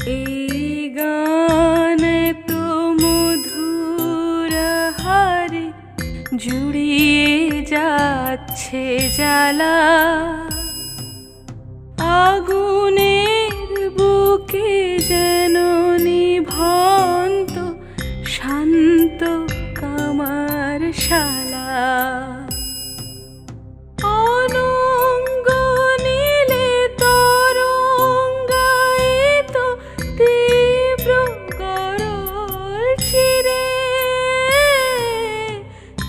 এই গান তো মধুর হারে জুড়িয়ে যাচ্ছে জ্বালা, আগুনের বুকে যেন নিভন্ত শান্ত কামার শালা। অনঙ্গ নীলে তরঙ্গায়িত তীব্র গরল চিরে,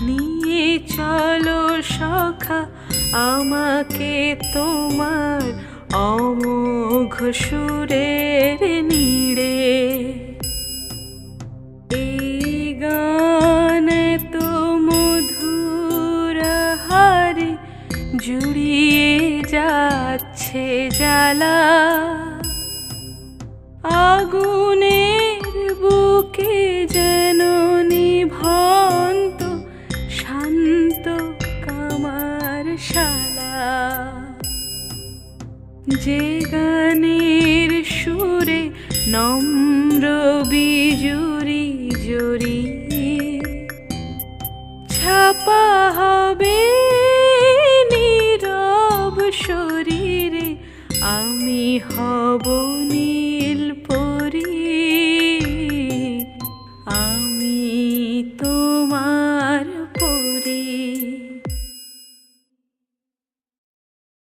নিয়ে চলো সখা আমাকে তোমার অমোঘ সুরের নীড়ে। এই গান তো মধুর হারে জুড়িয়ে যাচ্ছে জ্বালা, আগুনের বুকে যেন নিভন্ত শান্ত কামার শালা। যে গানের সুরে নম্র বিজুরি জড়ি ছাপা হবে নীরব শরীরে, আমি হব